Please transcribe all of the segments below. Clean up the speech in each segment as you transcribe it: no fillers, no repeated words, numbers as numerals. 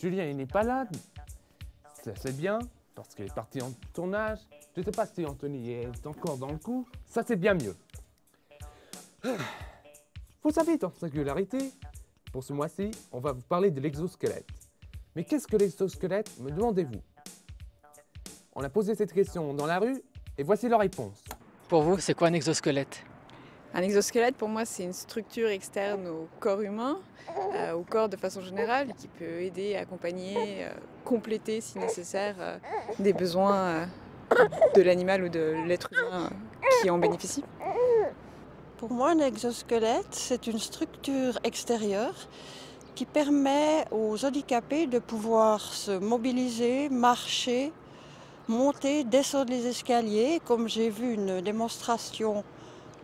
Julien, il n'est pas là. Ça, c'est bien, parce qu'il est parti en tournage. Je ne sais pas si Anthony est encore dans le coup. Ça, c'est bien mieux. Vous savez, en singularité, pour ce mois-ci, on va vous parler de l'exosquelette. Mais qu'est-ce que l'exosquelette, me demandez-vous? On a posé cette question dans la rue, et voici la réponse. Pour vous, c'est quoi un exosquelette? Un exosquelette, pour moi, c'est une structure externe au corps humain, au corps de façon générale, qui peut aider, accompagner, compléter, si nécessaire, des besoins de l'animal ou de l'être humain qui en bénéficie. Pour moi, un exosquelette, c'est une structure extérieure qui permet aux handicapés de pouvoir se mobiliser, marcher, monter, descendre les escaliers, comme j'ai vu une démonstration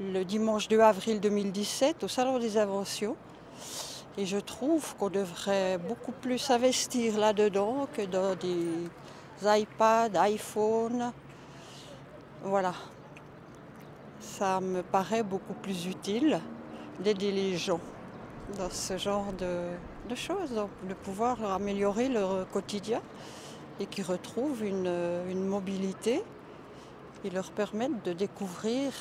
le dimanche 2 avril 2017 au Salon des Inventions. Et je trouve qu'on devrait beaucoup plus investir là-dedans que dans des iPads, iPhones. Voilà. Ça me paraît beaucoup plus utile d'aider les gens dans ce genre de choses, donc de pouvoir leur améliorer leur quotidien et qu'ils retrouvent une mobilité et leur permettre de découvrir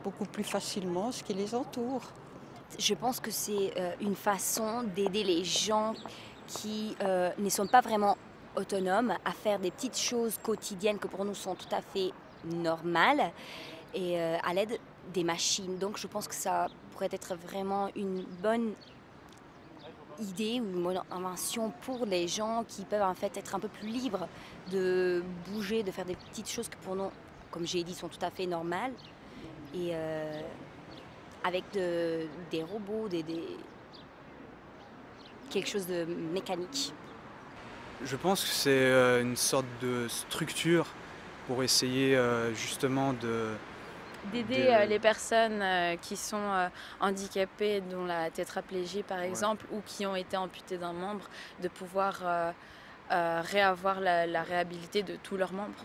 beaucoup plus facilement ce qui les entoure. Je pense que c'est une façon d'aider les gens qui ne sont pas vraiment autonomes à faire des petites choses quotidiennes que pour nous sont tout à fait normales et à l'aide des machines. Donc je pense que ça pourrait être vraiment une bonne idée ou une bonne invention pour les gens qui peuvent en fait être un peu plus libres de bouger, de faire des petites choses que pour nous, comme j'ai dit, sont tout à fait normales. Et avec des robots, quelque chose de mécanique. Je pense que c'est une sorte de structure pour essayer justement d'aider les personnes qui sont handicapées, dont la tétraplégie par exemple, ou qui ont été amputées d'un membre, de pouvoir réavoir la réhabilité de tous leurs membres.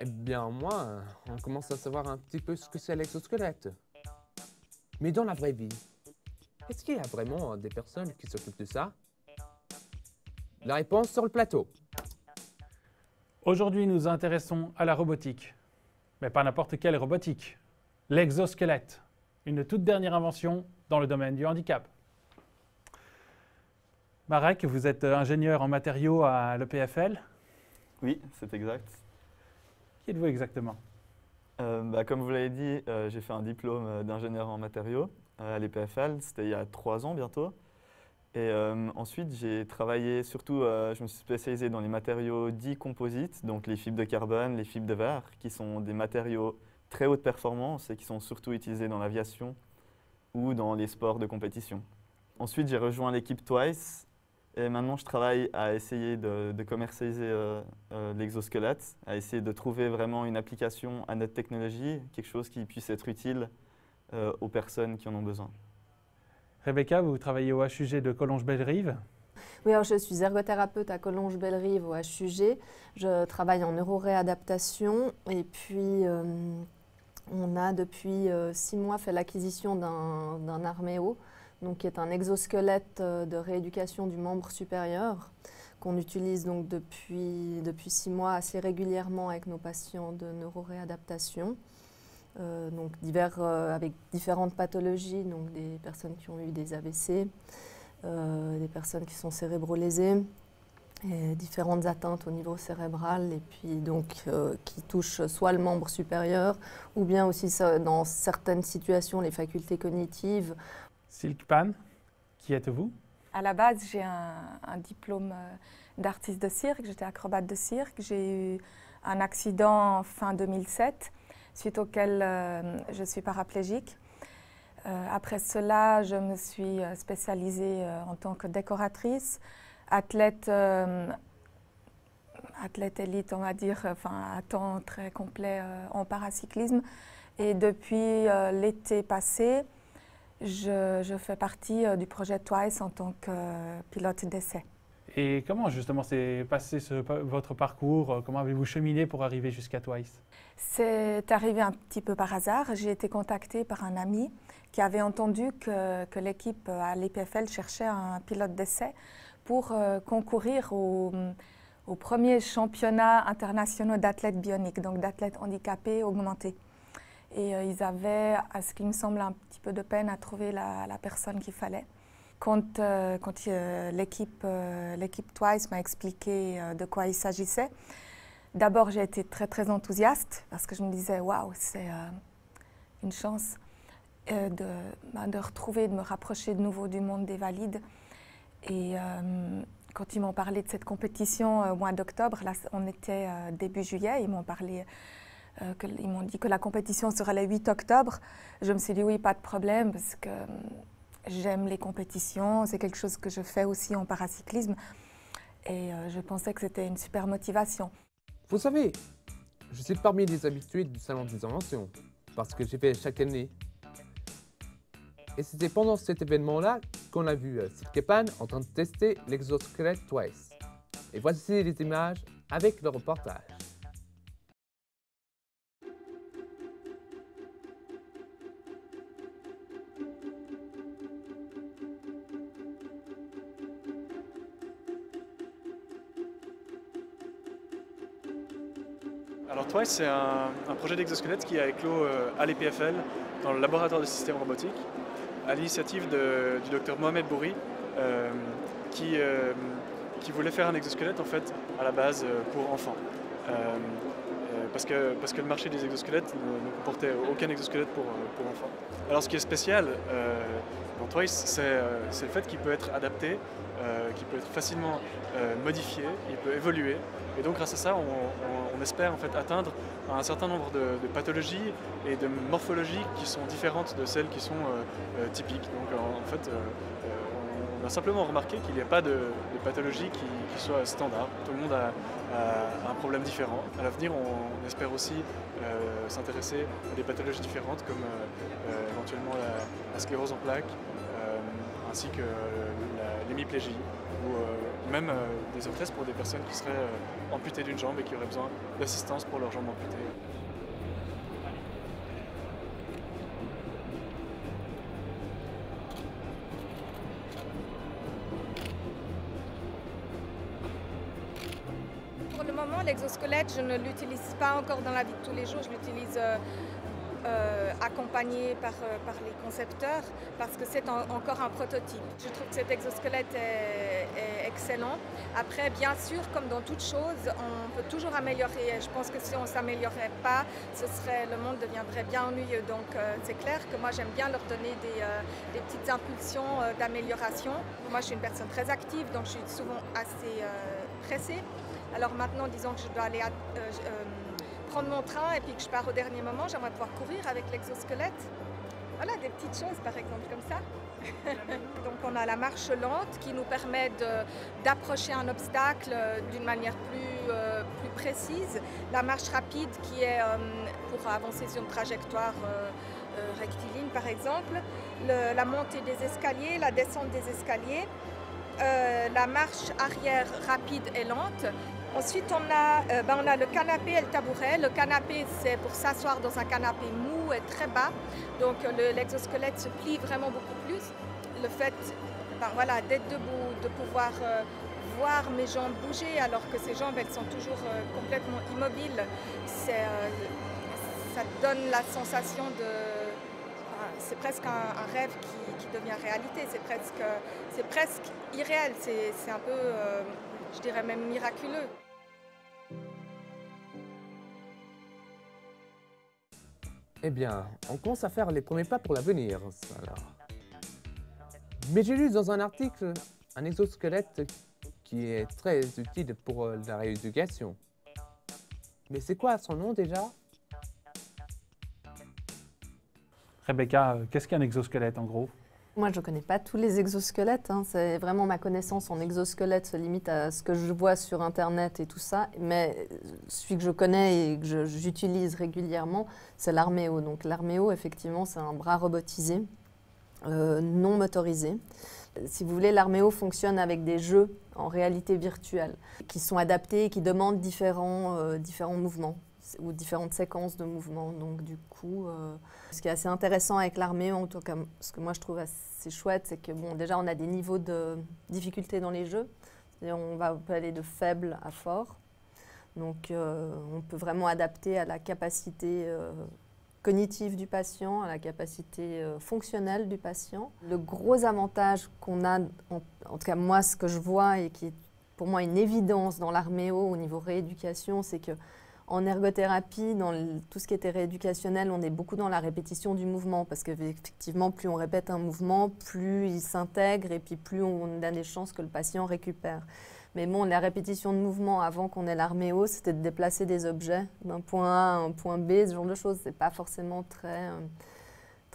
Eh bien, moi, on commence à savoir un petit peu ce que c'est l'exosquelette. Mais dans la vraie vie, est-ce qu'il y a vraiment des personnes qui s'occupent de ça? La réponse sur le plateau. Aujourd'hui, nous nous intéressons à la robotique. Mais pas n'importe quelle robotique. L'exosquelette, une toute dernière invention dans le domaine du handicap. Marek, vous êtes ingénieur en matériaux à l'EPFL. Oui, c'est exact. Qui êtes-vous exactement? Comme vous l'avez dit, j'ai fait un diplôme d'ingénieur en matériaux à l'EPFL, c'était il y a 3 ans bientôt. Et ensuite, j'ai travaillé surtout, je me suis spécialisé dans les matériaux dits composites, donc les fibres de carbone, les fibres de verre, qui sont des matériaux très haute performance et qui sont surtout utilisés dans l'aviation ou dans les sports de compétition. Ensuite, j'ai rejoint l'équipe Twice. Et maintenant, je travaille à essayer de commercialiser l'exosquelette, à essayer de trouver vraiment une application à notre technologie, quelque chose qui puisse être utile aux personnes qui en ont besoin. Rebecca, vous travaillez au HUG de Collonges-Bellerive. Oui, alors je suis ergothérapeute à Collonges-Bellerive au HUG. Je travaille en neuroréadaptation et puis on a depuis 6 mois fait l'acquisition d'un Arméo, donc qui est un exosquelette de rééducation du membre supérieur qu'on utilise donc depuis 6 mois assez régulièrement avec nos patients de neuroréadaptation. Donc avec différentes pathologies, donc des personnes qui ont eu des AVC, des personnes qui sont cérébro-lésées, et différentes atteintes au niveau cérébral et puis donc qui touchent soit le membre supérieur ou bien aussi dans certaines situations les facultés cognitives. Silke Pan, qui êtes-vous? À la base, j'ai un diplôme d'artiste de cirque, j'étais acrobate de cirque. J'ai eu un accident fin 2007, suite auquel je suis paraplégique. Après cela, je me suis spécialisée en tant que décoratrice, athlète élite, on va dire, à temps très complet en paracyclisme. Et depuis l'été passé, je fais partie du projet Twice en tant que pilote d'essai. Et comment justement s'est passé votre parcours? Comment avez-vous cheminé pour arriver jusqu'à Twice? C'est arrivé un petit peu par hasard. J'ai été contactée par un ami qui avait entendu que l'équipe à l'EPFL cherchait un pilote d'essai pour concourir au premier championnat international d'athlètes bioniques, donc d'athlètes handicapés augmentés. Et ils avaient, à ce qui me semble, un petit peu de peine à trouver la personne qu'il fallait. Quand l'équipe Twice m'a expliqué de quoi il s'agissait, d'abord j'ai été très très enthousiaste parce que je me disais waouh, c'est une chance de retrouver, de me rapprocher de nouveau du monde des valides. Et quand ils m'ont parlé de cette compétition au mois d'octobre, là on était début juillet, ils m'ont parlé, ils m'ont dit que la compétition serait le 8 octobre. Je me suis dit oui, pas de problème parce que j'aime les compétitions, c'est quelque chose que je fais aussi en paracyclisme et je pensais que c'était une super motivation. Vous savez, je suis parmi les habitués du Salon des Inventions, parce que j'y vais chaque année. Et c'était pendant cet événement-là qu'on a vu Sirkepan en train de tester l'exosquelette Twice. Et voici les images avec le reportage. Alors Twice, c'est un projet d'exosquelette qui a éclos à l'EPFL, dans le laboratoire de systèmes robotiques, à l'initiative du docteur Mohamed Bouri, qui voulait faire un exosquelette en fait à la base pour enfants. Parce que le marché des exosquelettes ne comportait aucun exosquelette pour enfants. Alors ce qui est spécial dans Twice, c'est le fait qu'il peut être adapté, qu'il peut être facilement modifié, il peut évoluer. Et donc grâce à ça, on espère en fait atteindre un certain nombre de pathologies et de morphologies qui sont différentes de celles qui sont typiques. Donc en fait, on a simplement remarqué qu'il n'y a pas de pathologie qui soit standard. Tout le monde a un problème différent. À l'avenir, on espère aussi s'intéresser à des pathologies différentes comme éventuellement la sclérose en plaques, ainsi que l'hémiplégie, ou même des orthèses pour des personnes qui seraient amputées d'une jambe et qui auraient besoin d'assistance pour leur jambe amputée. Pour le moment, l'exosquelette, je ne l'utilise pas encore dans la vie de tous les jours. Je l'utilise accompagné par les concepteurs parce que c'est encore un prototype. Je trouve que cet exosquelette est excellent. Après, bien sûr, comme dans toute chose, on peut toujours améliorer. Je pense que si on ne s'améliorait pas, le monde deviendrait bien ennuyeux. Donc c'est clair que moi j'aime bien leur donner des petites impulsions d'amélioration. Moi je suis une personne très active, donc je suis souvent assez pressée. Alors maintenant, disons que je dois aller prendre mon train et puis que je pars au dernier moment, j'aimerais pouvoir courir avec l'exosquelette. Voilà, des petites choses par exemple comme ça. Donc on a la marche lente qui nous permet d'approcher un obstacle d'une manière plus précise. La marche rapide qui est pour avancer sur une trajectoire rectiligne par exemple. La montée des escaliers, la descente des escaliers. La marche arrière rapide et lente. Ensuite, on a le canapé et le tabouret. Le canapé, c'est pour s'asseoir dans un canapé mou et très bas. Donc, l'exosquelette se plie vraiment beaucoup plus. Le fait d'être debout, de pouvoir voir mes jambes bouger alors que ces jambes, elles sont toujours complètement immobiles, ça donne la sensation de... C'est presque un rêve qui devient réalité. C'est presque irréel. C'est un peu, je dirais même miraculeux. Eh bien, on commence à faire les premiers pas pour l'avenir, alors. Mais j'ai lu dans un article un exosquelette qui est très utile pour la rééducation. Mais c'est quoi son nom déjà? Rebecca, qu'est-ce qu'un exosquelette en gros? Moi, je ne connais pas tous les exosquelettes. C'est vraiment ma connaissance en exosquelette se limite à ce que je vois sur Internet et tout ça. Mais celui que je connais et que j'utilise régulièrement, c'est l'Arméo. Donc l'Arméo, effectivement, c'est un bras robotisé non motorisés. Si vous voulez, l'Arméo fonctionne avec des jeux en réalité virtuelle qui sont adaptés et qui demandent différents mouvements ou différentes séquences de mouvements. Donc du coup, ce qui est assez intéressant avec l'Arméo, en tout cas ce que moi je trouve assez chouette, c'est que bon, déjà on a des niveaux de difficulté dans les jeux. On peut aller de faible à fort. Donc on peut vraiment adapter à la capacité cognitive du patient, à la capacité fonctionnelle du patient. Le gros avantage qu'on a, en tout cas moi ce que je vois et qui est pour moi une évidence dans l'Arméo au niveau rééducation, c'est qu'en ergothérapie, dans tout ce qui était rééducationnel, on est beaucoup dans la répétition du mouvement parce qu'effectivement, plus on répète un mouvement, plus il s'intègre et puis plus on a des chances que le patient récupère. Mais bon, la répétition de mouvement avant qu'on ait l'Arméo, c'était de déplacer des objets d'un point A à un point B, ce genre de choses. C'est pas forcément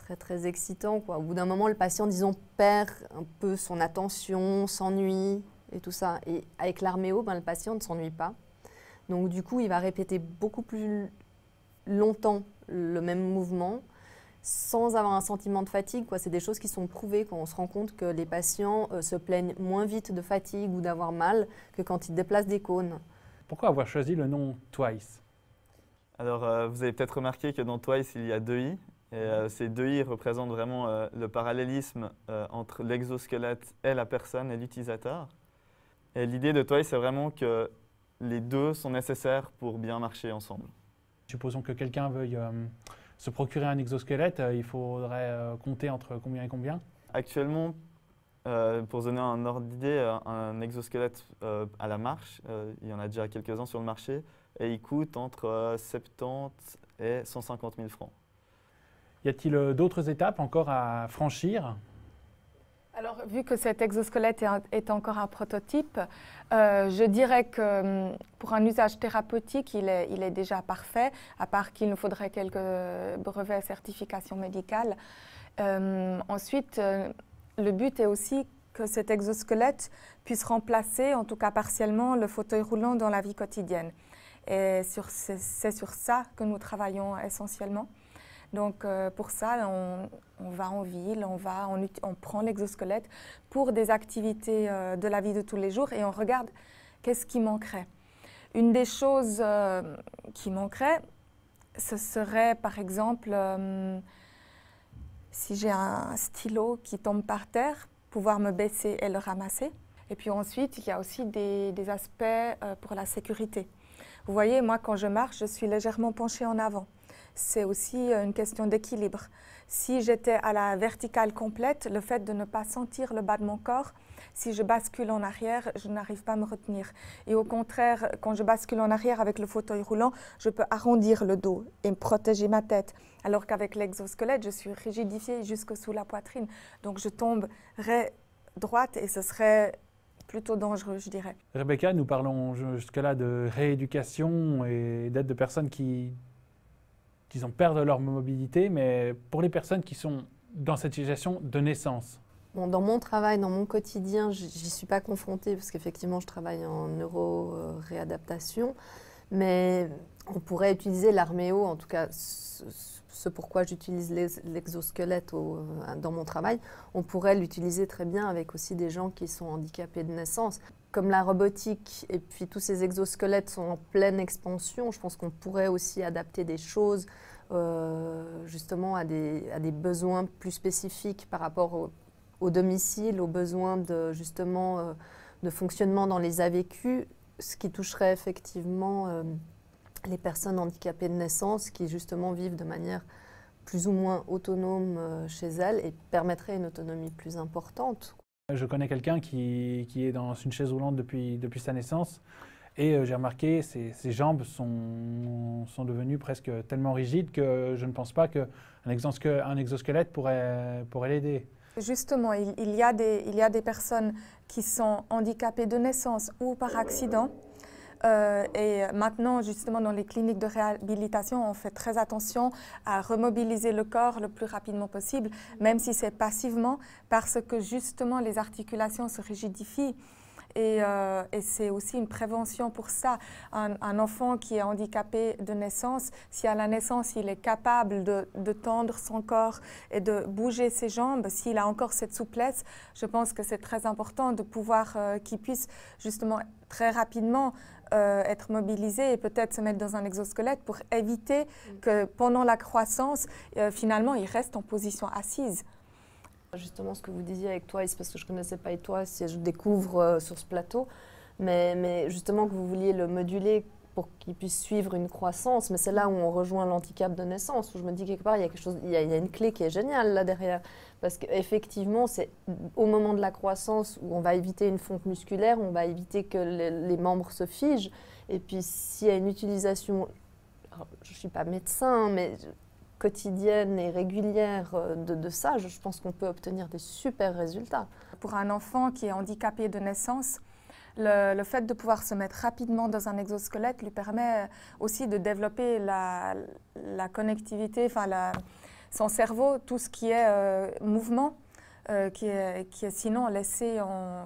très excitant, quoi. Au bout d'un moment, le patient, disons, perd un peu son attention, s'ennuie et tout ça. Et avec l'Arméo, le patient ne s'ennuie pas. Donc du coup, il va répéter beaucoup plus longtemps le même mouvement sans avoir un sentiment de fatigue, quoi. C'est des choses qui sont prouvées quand on se rend compte que les patients se plaignent moins vite de fatigue ou d'avoir mal que quand ils déplacent des cônes. Pourquoi avoir choisi le nom Twice? Alors, vous avez peut-être remarqué que dans Twice, il y a 2 i. Et ces 2 i représentent vraiment le parallélisme entre l'exosquelette et la personne et l'utilisateur. Et l'idée de Twice, c'est vraiment que les deux sont nécessaires pour bien marcher ensemble. Supposons que quelqu'un veuille se procurer un exosquelette, il faudrait compter entre combien et combien? Actuellement, pour donner un ordre d'idée, un exosquelette à la marche, il y en a déjà quelques-uns sur le marché, et il coûte entre 70 et 150 000 francs. Y a-t-il d'autres étapes encore à franchir? Alors, vu que cet exosquelette est encore un prototype, je dirais que pour un usage thérapeutique, il est déjà parfait, à part qu'il nous faudrait quelques brevets certification médicale. Ensuite, le but est aussi que cet exosquelette puisse remplacer, en tout cas partiellement, le fauteuil roulant dans la vie quotidienne. Et c'est sur ça que nous travaillons essentiellement. Donc pour ça, on va en ville, on prend l'exosquelette pour des activités de la vie de tous les jours et on regarde qu'est-ce qui manquerait. Une des choses qui manquerait, ce serait par exemple, si j'ai un stylo qui tombe par terre, pouvoir me baisser et le ramasser. Et puis ensuite, il y a aussi des aspects pour la sécurité. Vous voyez, moi quand je marche, je suis légèrement penchée en avant. C'est aussi une question d'équilibre. Si j'étais à la verticale complète, le fait de ne pas sentir le bas de mon corps, si je bascule en arrière, je n'arrive pas à me retenir. Et au contraire, quand je bascule en arrière avec le fauteuil roulant, je peux arrondir le dos et me protéger ma tête. Alors qu'avec l'exosquelette, je suis rigidifiée jusque sous la poitrine. Donc je tomberais droite et ce serait plutôt dangereux, je dirais. Rebecca, nous parlons jusque-là de rééducation et d'aide de personnes qui perdent leur mobilité, mais pour les personnes qui sont dans cette situation de naissance. Bon, dans mon travail, dans mon quotidien, j'y suis pas confrontée parce qu'effectivement, je travaille en neuro-réadaptation, mais on pourrait utiliser l'Arméo, en tout cas ce pourquoi j'utilise l'exosquelette dans mon travail, on pourrait l'utiliser très bien avec aussi des gens qui sont handicapés de naissance. Comme la robotique et puis tous ces exosquelettes sont en pleine expansion, je pense qu'on pourrait aussi adapter des choses justement à des besoins plus spécifiques par rapport au domicile, aux besoins de fonctionnement dans les AVQ, ce qui toucherait effectivement les personnes handicapées de naissance qui justement vivent de manière plus ou moins autonome chez elles et permettrait une autonomie plus importante. Je connais quelqu'un qui est dans une chaise roulante depuis sa naissance et j'ai remarqué ses jambes sont devenues presque tellement rigides que je ne pense pas qu'un exosquelette pourrait l'aider. Justement, il y a des personnes qui sont handicapées de naissance ou par accident. Et maintenant, justement, dans les cliniques de réhabilitation, on fait très attention à remobiliser le corps le plus rapidement possible, même si c'est passivement, parce que justement, les articulations se rigidifient. Et c'est aussi une prévention pour ça. Un enfant qui est handicapé de naissance, si à la naissance il est capable de tendre son corps et de bouger ses jambes, s'il a encore cette souplesse, je pense que c'est très important de pouvoir qu'il puisse justement très rapidement être mobilisé et peut-être se mettre dans un exosquelette pour éviter que pendant la croissance, finalement, il reste en position assise. Justement, ce que vous disiez avec Twice, parce que je ne connaissais pas Twice, je découvre sur ce plateau, mais justement que vous vouliez le moduler pour qu'il puisse suivre une croissance, mais c'est là où on rejoint l'handicap de naissance, où je me dis quelque part, il y a quelque chose, il y a une clé qui est géniale là derrière, parce qu'effectivement, c'est au moment de la croissance où on va éviter une fonte musculaire, on va éviter que les membres se figent, et puis s'il y a une utilisation, alors, je ne suis pas médecin, mais quotidienne et régulière de ça, je pense qu'on peut obtenir des super résultats. Pour un enfant qui est handicapé de naissance, le fait de pouvoir se mettre rapidement dans un exosquelette lui permet aussi de développer la connectivité, enfin son cerveau, tout ce qui est mouvement, qui est sinon laissé,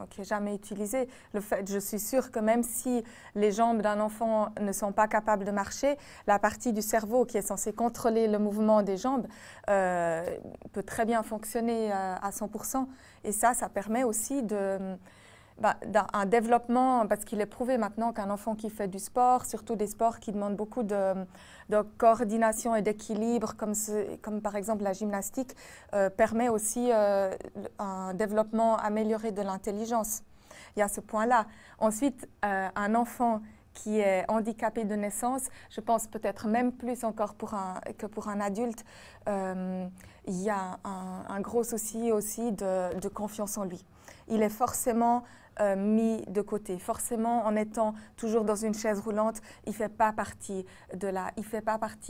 qui n'est jamais utilisé. Je suis sûre que même si les jambes d'un enfant ne sont pas capables de marcher, la partie du cerveau qui est censée contrôler le mouvement des jambes peut très bien fonctionner à 100%. Et ça permet aussi un développement, parce qu'il est prouvé maintenant qu'un enfant qui fait du sport, surtout des sports qui demandent beaucoup de coordination et d'équilibre, comme par exemple la gymnastique, permet aussi un développement amélioré de l'intelligence. Il y a ce point-là. Ensuite, un enfant qui est handicapé de naissance, je pense peut-être même plus encore que pour un adulte, il y a un gros souci aussi de confiance en lui. Il est forcément mis de côté. Forcément, en étant toujours dans une chaise roulante, il ne fait pas partie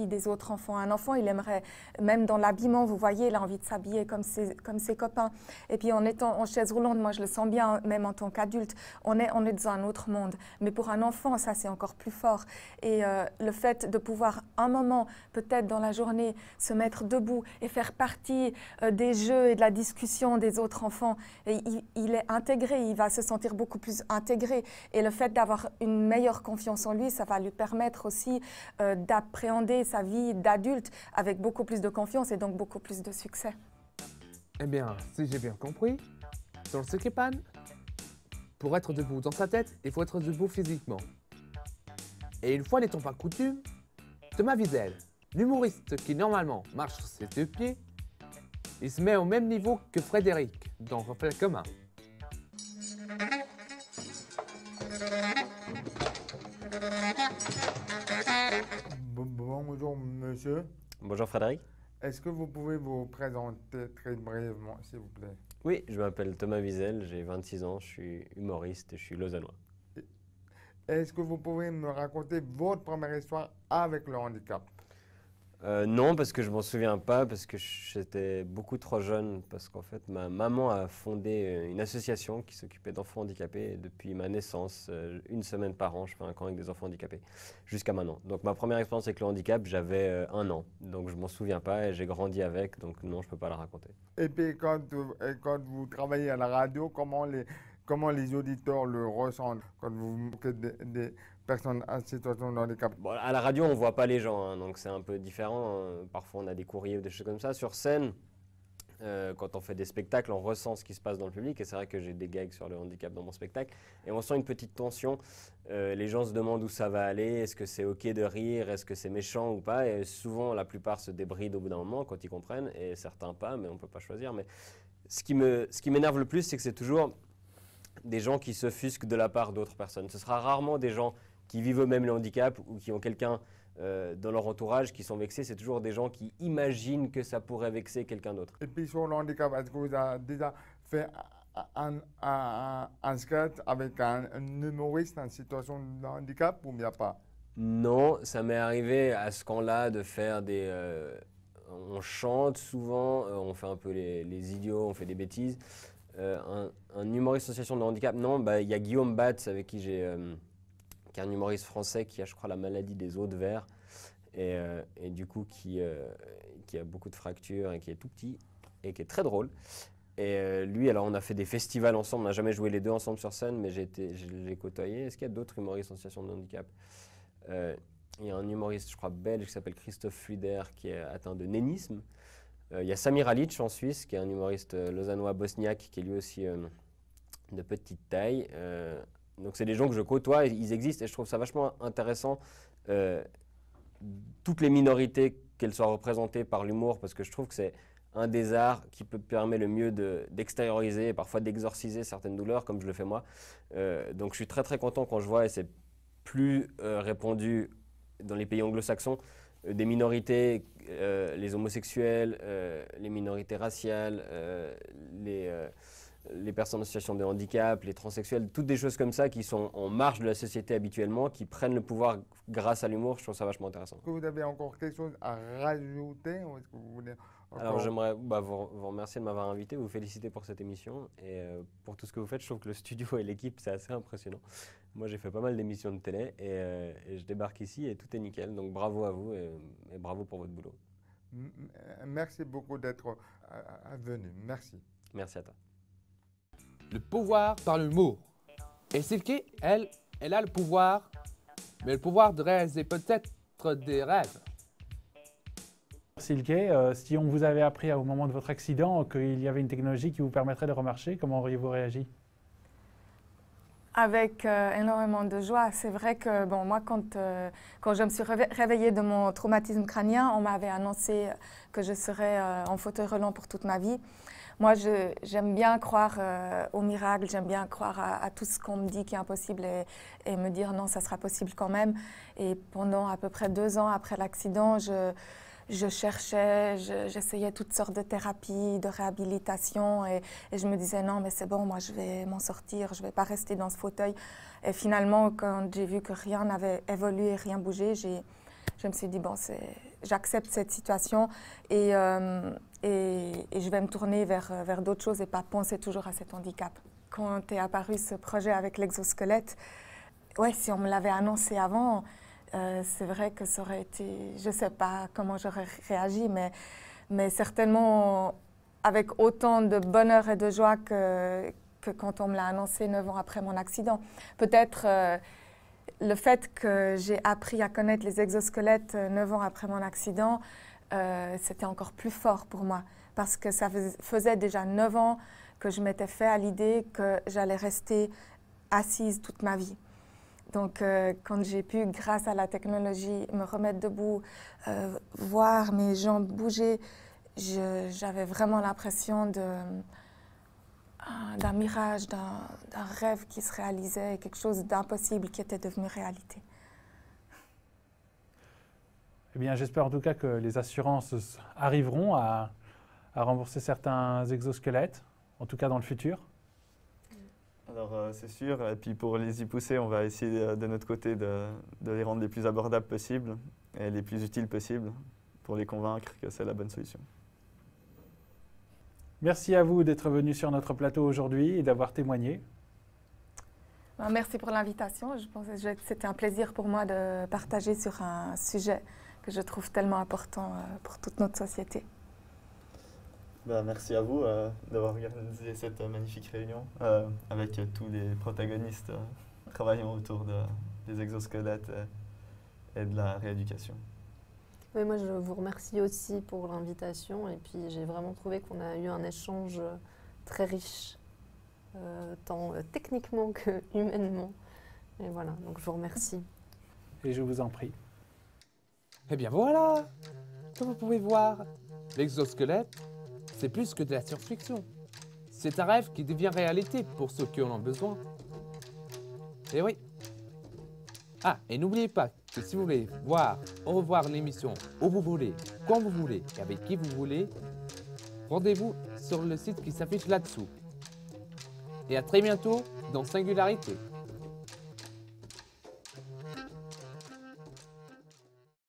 des autres enfants. Un enfant, il aimerait, même dans l'habillement, vous voyez, il a envie de s'habiller comme ses copains. Et puis en étant en chaise roulante, moi je le sens bien, même en tant qu'adulte, on est dans un autre monde. Mais pour un enfant, ça c'est encore plus fort. Et le fait de pouvoir un moment, peut-être dans la journée, se mettre debout et faire partie des jeux et de la discussion des autres enfants, et il est intégré, il va se sentir beaucoup plus intégré. Et le fait d'avoir une meilleure confiance en lui, ça va lui permettre aussi d'appréhender sa vie d'adulte avec beaucoup plus de confiance et donc beaucoup plus de succès. Eh bien, si j'ai bien compris, dans le Sekepan, pour être debout dans sa tête, il faut être debout physiquement. Et une fois n'étant pas coutume, Thomas Wiesel, l'humoriste qui normalement marche sur ses deux pieds, il se met au même niveau que Frédéric dans Reflet commun. Bonjour monsieur. Bonjour Frédéric. Est-ce que vous pouvez vous présenter très brièvement, s'il vous plaît? Oui, je m'appelle Thomas Wiesel, j'ai 26 ans, je suis humoriste et je suis lausannois. Est-ce que vous pouvez me raconter votre première histoire avec le handicap? Non, parce que je m'en souviens pas, parce que j'étais beaucoup trop jeune, parce qu'en fait ma maman a fondé une association qui s'occupait d'enfants handicapés et depuis ma naissance, une semaine par an, je fais un camp avec des enfants handicapés, jusqu'à maintenant. Donc ma première expérience avec le handicap, j'avais 1 an, donc je m'en souviens pas et j'ai grandi avec, donc non, je peux pas la raconter. Et puis quand vous travaillez à la radio, comment les auditeurs le ressentent quand vous faites des personnes en situation de handicap? Bon, à la radio, on ne voit pas les gens, hein, donc c'est un peu différent. Parfois, on a des courriers ou des choses comme ça. Sur scène, quand on fait des spectacles, on ressent ce qui se passe dans le public. Et c'est vrai que j'ai des gags sur le handicap dans mon spectacle. Et on sent une petite tension. Les gens se demandent où ça va aller. Est-ce que c'est OK de rire? Est-ce que c'est méchant ou pas? Et souvent, la plupart se débrident au bout d'un moment quand ils comprennent. Et certains pas, mais on ne peut pas choisir. Mais ce qui m'énerve le plus, c'est que c'est toujours des gens qui s'offusquent de la part d'autres personnes. Ce sera rarement des gens qui vivent eux-mêmes le handicap ou qui ont quelqu'un dans leur entourage qui sont vexés. C'est toujours des gens qui imaginent que ça pourrait vexer quelqu'un d'autre. Et puis sur le handicap, est-ce que vous avez déjà fait un sketch avec un humoriste en situation de handicap ou bien pas? Non, ça m'est arrivé à ce camp-là de faire des... on chante souvent, on fait un peu les idiots, on fait des bêtises. Un humoriste en situation de handicap, non, il y a Guillaume Batz avec qui qui est un humoriste français qui a, je crois, la maladie des os de verre et du coup qui a beaucoup de fractures et qui est tout petit et qui est très drôle. Et lui, alors on a fait des festivals ensemble, on n'a jamais joué les deux ensemble sur scène, mais je l'ai côtoyé. Est-ce qu'il y a d'autres humoristes en situation de handicap? Il y a un humoriste, je crois, belge qui s'appelle Christophe Fluder, qui est atteint de nénisme. Il y a Samir Alic en Suisse, qui est un humoriste lausannois bosniaque, qui est lui aussi de petite taille. Donc c'est des gens que je côtoie, ils existent, et je trouve ça vachement intéressant, toutes les minorités, qu'elles soient représentées par l'humour, parce que je trouve que c'est un des arts qui peut permettre le mieux d'extérioriser et parfois d'exorciser certaines douleurs, comme je le fais moi. Donc je suis très très content quand je vois, et c'est plus répandu dans les pays anglo-saxons, des minorités, les homosexuels, les minorités raciales, les personnes en situation de handicap, les transsexuels, toutes des choses comme ça qui sont en marge de la société habituellement, qui prennent le pouvoir grâce à l'humour. Je trouve ça vachement intéressant. Est-ce que vous avez encore quelque chose à rajouter ou est-ce que vous voulez encore... Alors j'aimerais vous remercier de m'avoir invité, vous féliciter pour cette émission et pour tout ce que vous faites. Je trouve que le studio et l'équipe, c'est assez impressionnant. Moi j'ai fait pas mal d'émissions de télé et je débarque ici et tout est nickel. Donc bravo à vous et bravo pour votre boulot. Merci beaucoup d'être venu. Merci. Merci à toi. Le pouvoir par l'humour. Et Silke, elle a le pouvoir, mais le pouvoir de réaliser peut-être des rêves. Silke, si on vous avait appris au moment de votre accident qu'il y avait une technologie qui vous permettrait de remarcher, comment auriez-vous réagi? Avec énormément de joie. C'est vrai que bon, moi, quand je me suis réveillée de mon traumatisme crânien, on m'avait annoncé que je serais en fauteuil roulant pour toute ma vie. Moi, j'aime bien croire au miracle, j'aime bien croire à tout ce qu'on me dit qui est impossible et me dire non, ça sera possible quand même. Et pendant à peu près 2 ans après l'accident, je cherchais, j'essayais toutes sortes de thérapies, de réhabilitation et je me disais non, mais c'est bon, moi je vais m'en sortir, je ne vais pas rester dans ce fauteuil. Et finalement, quand j'ai vu que rien n'avait évolué, rien bougé, je me suis dit bon, j'accepte cette situation et je vais me tourner vers d'autres choses et pas penser toujours à cet handicap. Quand est apparu ce projet avec l'exosquelette, ouais, si on me l'avait annoncé avant, c'est vrai que ça aurait été, je ne sais pas comment j'aurais réagi, mais certainement avec autant de bonheur et de joie que quand on me l'a annoncé 9 ans après mon accident. Peut-être le fait que j'ai appris à connaître les exosquelettes 9 ans après mon accident, c'était encore plus fort pour moi parce que ça faisait déjà 9 ans que je m'étais fait à l'idée que j'allais rester assise toute ma vie. Donc, quand j'ai pu, grâce à la technologie, me remettre debout, voir mes jambes bouger, j'avais vraiment l'impression d'un mirage, d'un rêve qui se réalisait, quelque chose d'impossible qui était devenu réalité. Eh bien, j'espère en tout cas que les assurances arriveront à rembourser certains exosquelettes, en tout cas dans le futur. Alors c'est sûr, et puis pour les y pousser, on va essayer de notre côté de les rendre les plus abordables possibles et les plus utiles possibles pour les convaincre que c'est la bonne solution. Merci à vous d'être venu sur notre plateau aujourd'hui et d'avoir témoigné. Merci pour l'invitation. Je pense que c'était un plaisir pour moi de partager sur un sujet que je trouve tellement important pour toute notre société. Merci à vous d'avoir organisé cette magnifique réunion avec tous les protagonistes travaillant autour des exosquelettes et de la rééducation. Oui, moi je vous remercie aussi pour l'invitation et puis j'ai vraiment trouvé qu'on a eu un échange très riche, tant techniquement que humainement. Et voilà, donc je vous remercie. Et je vous en prie. Eh bien voilà, comme vous pouvez voir, l'exosquelette, c'est plus que de la science-fiction. C'est un rêve qui devient réalité pour ceux qui en ont besoin. Et oui. Ah, et n'oubliez pas que si vous voulez voir ou revoir l'émission où vous voulez, quand vous voulez et avec qui vous voulez, rendez-vous sur le site qui s'affiche là-dessous. Et à très bientôt dans Singularité.